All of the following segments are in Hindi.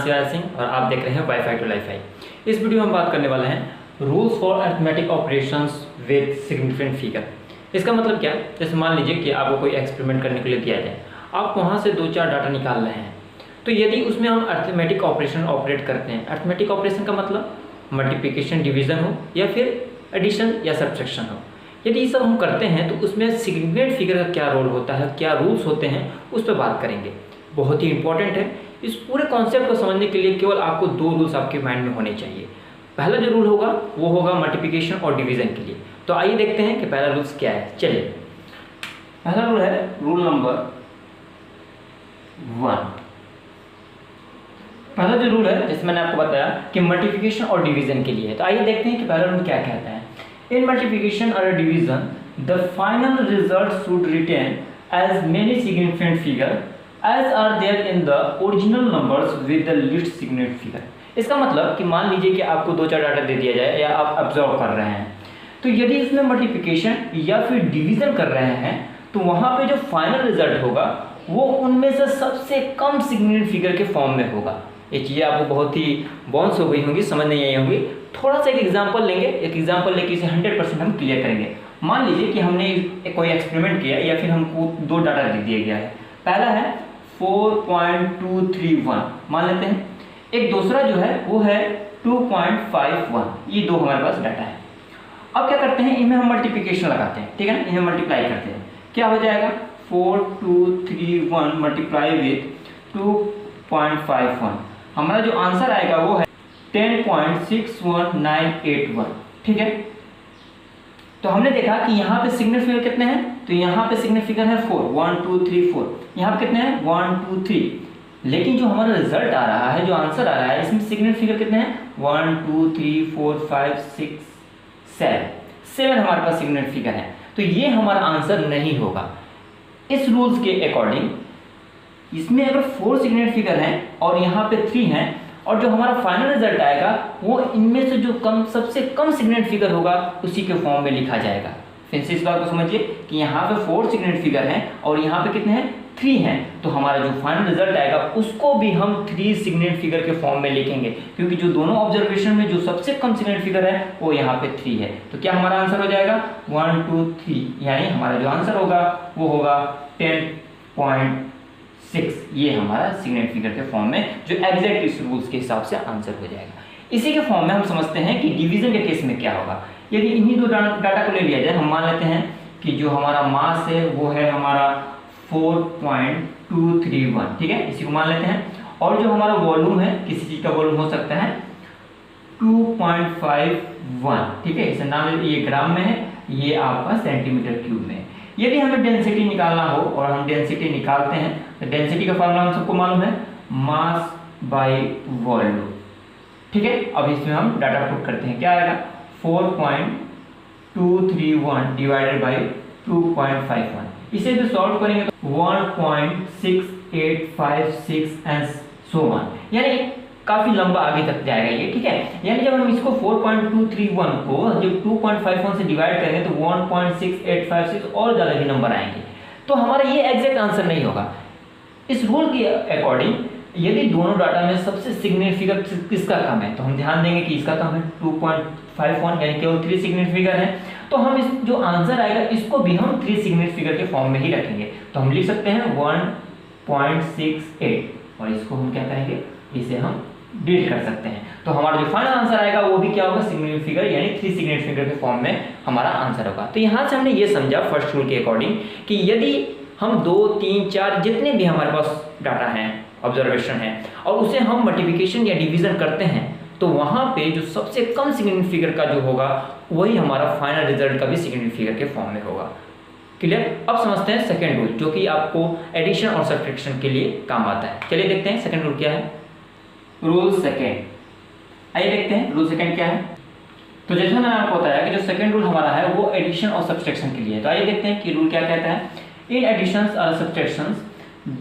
शिवराज सिंह और आप देख रहे हैं वाईफाई टू लाइफाई। इस वीडियो में हम बात करने वाले हैं rules for arithmetic operations with significant figure. इसका मतलब क्या है, जैसे मान लीजिए कि आपको कोई एक्सपेरिमेंट करने के लिए दिया जाए, आप वहाँ से 2-4 डाटा निकाल रहे हैं, तो यदि उसमें हम अरिथमेटिक ऑपरेशन ऑपरेट करते हैं, अरिथमेटिक ऑपरेशन का मतलब मल्टीप्लिकेशन डिवीजन हो या फिर एडिशन या सब्ट्रैक्शन हो, यदि ये सब हम करते हैं तो उसमें सिग्निफिकेंट फिगर का क्या रोल होता है, क्या रूल्स होते हैं, उस पर बात करेंगे। बहुत ही इंपॉर्टेंट है। इस पूरे कॉन्सेप्ट को समझने के लिए केवल आपको 2 रूल्स आपके माइंड में होने चाहिए। पहला जो रूल होगा वो होगा मल्टीप्लिकेशन और डिवीजन के लिए। तो आइए देखते हैं कि पहला रूल्स क्या है। चलिए, पहला रूल है रूल नंबर 1। पहला जो रूल है, जैसे मैंने आपको बताया कि मल्टीप्लिकेशन और डिवीजन के लिए है, तो आइए देखते हैं कि पहला रूल क्या कहता है। In multiplication or division, the final result should retain as many significant figures as are there in the original numbers with the least significant figure। इसका मतलब कि मान लीजिए कि आपको 2-4 डाटा दे दिया जाए या आप ऑब्जर्व कर रहे हैं, तो यदि इसमें मल्टीप्लिकेशन या फिर डिवीजन कर रहे हैं तो वहाँ पे जो फाइनल रिजल्ट होगा वो उनमें से सबसे कम सिग्निफिकेंट फिगर के फॉर्म में होगा। ये चीज़ें आपको बहुत ही बाउंस हो गई होंगी, समझ नहीं आई होंगी। थोड़ा सा एक एग्जांपल लेंगे, एक एग्जांपल लेके इसे 100% हम क्लियर करेंगे। मान लीजिए कि हमने कोई एक्सपेरिमेंट किया या फिर हमको 2 डाटा दे दिया गया है। पहला है 4.231 मान लेते हैं, एक दूसरा जो है वो है 2.51। ये 2 हमारे पास डाटा है। अब क्या करते हैं, इनमें हम मल्टीप्लिकेशन लगाते हैं, ठीक है ना, इन्हें मल्टीप्लाई करते हैं। क्या हो जाएगा, 4231 मल्टीप्लाई विथ 2.51, हमारा जो आंसर आएगा वो है 10.61981। ठीक है, तो हमने देखा कि यहाँ पे सिग्निफिकेंट फिगर कितने हैं, तो यहाँ पे सिग्निफिकेंट फिगर है 4, 1 2 3 4। यहाँ पे कितने हैं, 1 2 3। लेकिन जो हमारा रिजल्ट आ रहा है, जो आंसर आ रहा है, इसमें सिग्निफिकेंट फिगर कितने हैं, 1 2 3 4 5 6 7 हमारे पास सिग्निफिकेंट फिगर है। तो ये हमारा आंसर नहीं होगा। इस रूल्स के अकॉर्डिंग इसमें अगर 4 सिग्निफिकेंट फिगर हैं और यहाँ पे 3 हैं, और जो हमारा फाइनल रिजल्ट आएगा वो इनमें से जो सबसे कम सिग्निफिकेंट फिगर होगा उसी के फॉर्म में लिखा जाएगा। फिर से इस बात को समझिए कि यहाँ पे 4 सिग्निफिकेंट फिगर हैं और यहाँ पे कितने हैं, 3 हैं, तो हमारा जो फाइनल रिजल्ट आएगा उसको भी हम 3 सिग्निफिकेंट फिगर के फॉर्म में लिखेंगे, क्योंकि जो दोनों ऑब्जर्वेशन में जो सबसे कम सिग्निफिकेंट फिगर है वो यहाँ पे 3 है। तो क्या हमारा आंसर हो जाएगा 1 2 3, यानी हमारा जो आंसर होगा वो होगा 10.6। ये हमारा सिग्निफिकेंट फिगर के फॉर्म में जो एग्जैक्ट इस रूल्स के हिसाब से आंसर हो जाएगा। इसी के फॉर्म में हम समझते हैं कि डिवीजन के केस में क्या होगा। यदि इन्हीं 2 डाटा को ले लिया जाए, हम मान लेते हैं कि जो हमारा मास है वो है हमारा 4.231, ठीक है, इसी को मान लेते हैं, और जो हमारा वॉल्यूम है, किसी चीज का वॉल्यूम हो सकता है 2.51, ठीक है, इसे नाम, ये ग्राम में है, ये आपका सेंटीमीटर क्यूब में है। यदि हमें डेंसिटी निकालना हो और हम डेंसिटी निकालते हैं, तो डेंसिटी का फॉर्मूला हम सबको मालूम है, मास बाय वॉल्यूम। ठीक है, अब इसमें हम डाटा पुट करते हैं, क्या आएगा 4.231 डिवाइडेड बाय 2.51। इसे भी सॉल्व करेंगे तो 1.6856 एंड सो ऑन, यानी काफी लंबा आगे तक जाएगा ये। ठीक है, यानी जब हम इसको 4.231 को जब 2.51 से डिवाइड करेंगे तो 1.6856 और ज्यादा भी नंबर आएंगे, तो हमारा ये एग्जैक्ट आंसर नहीं होगा। इस रूल के अकॉर्डिंग यदि दोनों डाटा में सबसे सिग्निफिकेंट किसका कम है, तो हम ध्यान देंगे कि इसका कम है 2.51, यानी केवल 3 सिग्निफिकेंट फिगर है, तो हम इस जो आंसर आएगा इसको भी हम 3 सिग्निफिकेंट फिगर के फॉर्म में ही रखेंगे। तो हम लिख सकते हैं 1.68, और इसको हम क्या करेंगे, इसे हम डिलीट कर सकते हैं। तो हमारा जो फाइनल आंसर आएगा वो भी क्या होगा, सिग्निफिकेंट फिगर, यानी 3 सिग्निफिकेंट फिगर के फॉर्म में हमारा आंसर होगा। तो यहाँ से हमने ये समझा फर्स्ट रूल के अकॉर्डिंग कि यदि हम 2 3 4 जितने भी हमारे पास डाटा हैं, ऑब्जर्वेशन है, और उसे हम मल्टीप्लिकेशन या डिवीजन करते हैं, तो वहाँ पे जो सबसे कम सिग्निफिकेंट फिगर का जो होगा वही हमारा फाइनल रिजल्ट का भी सिग्निफिकेंट फिगर के फॉर्म में होगा। क्लियर। अब समझते हैं सेकेंड रूल, जो कि आपको एडिशन और सब्ट्रैक्शन के लिए काम आता है। चलिए देखते हैं सेकेंड रूल क्या है। रूल सेकेंड, आइए देखते हैं रूल सेकेंड क्या है। तो जैसे मैंने आपको बताया कि जो सेकेंड रूल हमारा है वो एडिशन और सब्ट्रैक्शन के लिए है। तो आइए देखते हैं कि रूल क्या कहता है। इन एडिशंस और subtractions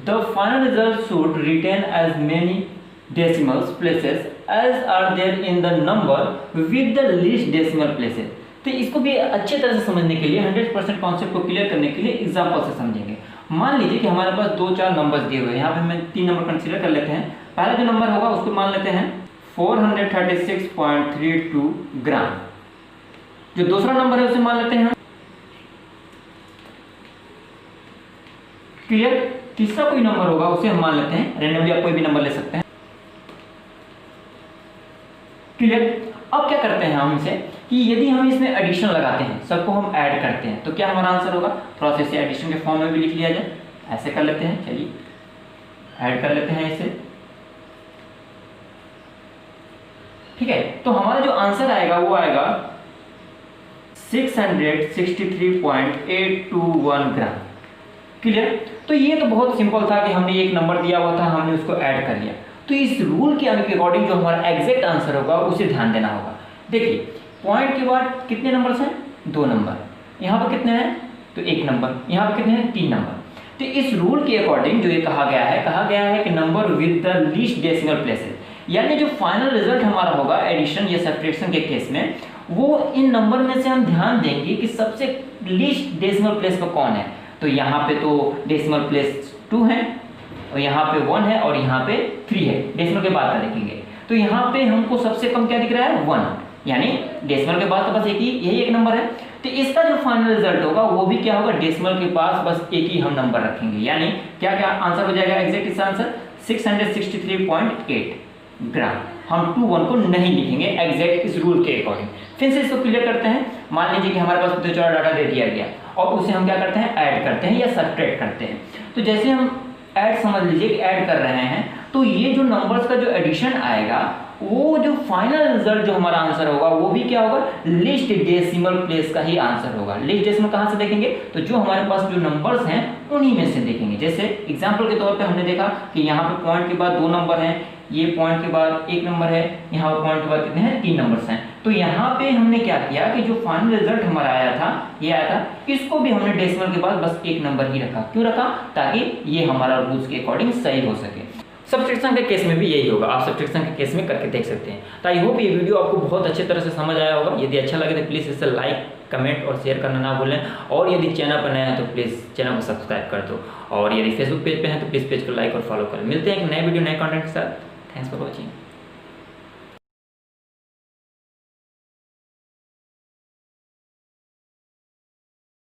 the final result should retain as many decimals places as are there in the number with the least decimal places. तो इसको भी अच्छे तरह से समझने के लिए 100% कॉन्सेप्ट को क्लियर करने के लिए एग्जांपल से समझेंगे। मान लीजिए कि हमारे पास 2-4 नंबर्स दिए हुए हैं, यहाँ पे हमें 3 नंबर कंसीडर कर लेते हैं। पहला जो नंबर होगा उसको मान लेते हैं 436.32 ग्राम। जो दूसरा नंबर है उसे मान लेते हैं, क्लियर। तीसरा कोई नंबर होगा उसे हम मान लेते हैं, रैंडमली आप कोई भी नंबर ले सकते हैं, क्लियर। अब क्या करते हैं हम इसे कि यदि हम इसमें एडिशन लगाते हैं, सबको हम ऐड करते हैं, तो क्या हमारा आंसर होगा। थोड़ा सा इसे एडिशन के फॉर्म में भी लिख लिया जाए, ऐसे कर लेते हैं, चलिए ऐड कर लेते हैं इसे, ठीक है। तो हमारा जो आंसर आएगा वो आएगा 663.821 ग्राम, क्लियर। तो ये तो बहुत सिंपल था कि हमने एक नंबर दिया हुआ था, हमने उसको ऐड कर लिया। तो इस रूल के अकॉर्डिंग जो हमारा एग्जैक्ट आंसर होगा उसे ध्यान देना होगा। देखिए पॉइंट के बाद कितने नंबर्स हैं, 2 नंबर, यहाँ पर कितने हैं, तो 1 नंबर, यहाँ पर कितने हैं, 3 नंबर। तो इस रूल के अकॉर्डिंग जो ये कहा गया है कि number with the least decimal places, यानी जो फाइनल रिजल्ट हमारा होगा एडिशन या सब्ट्रैक्शन के केस में, वो इन नंबर में से हम ध्यान देंगे कि सबसे लीस्ट डेसिमल प्लेस पर कौन है। तो यहाँ पे तो डेसिमल प्लेस 2 है, और यहाँ पे 1 है, और यहाँ पे 3 है, डेसिमल के बाद का देखेंगे। तो यहाँ पे हमको सबसे कम क्या दिख रहा है, 1, यानी डेसिमल के बाद तो बस यही एक नंबर है। तो इसका जो फाइनल रिजल्ट होगा वो भी क्या होगा, डेसिमल के पास बस एक ही हम नंबर रखेंगे, यानी क्या क्या आंसर हो जाएगा एग्जैक्ट इसका आंसर 663.8 ग्राम। हम 21 को नहीं लिखेंगे एग्जैक्ट इस रूल के अकॉर्डिंग। फिर से इसको क्लियर करते हैं। मान लीजिए कि हमारे पास तो चौड़ा डाटा दे दिया गया और उसे हम क्या करते हैं, ऐड करते हैं या सब्ट्रैक्ट करते हैं। तो जैसे हम ऐड समझ लीजिए कि ऐड कर रहे हैं, तो ये जो नंबर्स का जो एडिशन आएगा, वो जो फाइनल रिजल्ट जो हमारा आंसर होगा वो भी क्या होगा, लिस्ट डेसिमल प्लेस का ही आंसर होगा। लिस्ट डेसिमल कहाँ से देखेंगे, तो जो हमारे पास जो नंबर्स हैं उन्हीं में से देखेंगे। जैसे एग्जांपल के तौर पे हमने देखा कि यहाँ पे पॉइंट के बाद 2 नंबर हैं, ये पॉइंट के बाद 1 नंबर है, यहाँ पर पॉइंट के बाद कितने हैं, 3 नंबर्स हैं। तो यहाँ पे हमने क्या किया कि जो फाइनल रिजल्ट हमारा आया था, ये आया था, इसको भी हमने डेसिमल के बाद बस 1 नंबर ही रखा। क्यों रखा, ताकि ये हमारा रूल्स के अकॉर्डिंग सही हो सके। सब्ट्रैक्शन के केस में भी यही होगा, आप सब्ट्रैक्शन के केस में करके देख सकते हैं। तो आई होप ये वीडियो आपको बहुत अच्छी तरह से समझ आया होगा। यदि अच्छा लगे तो प्लीज़ इसे लाइक, कमेंट और शेयर करना ना भूलें, और यदि चैनल पर नया है तो प्लीज़ चैनल को सब्सक्राइब कर दो, और यदि फेसबुक पेज पे हैं तो प्लीज़ पेज को लाइक और फॉलो करें। मिलते हैं एक नए वीडियो नए कंटेंट के साथ। Thanks for watching.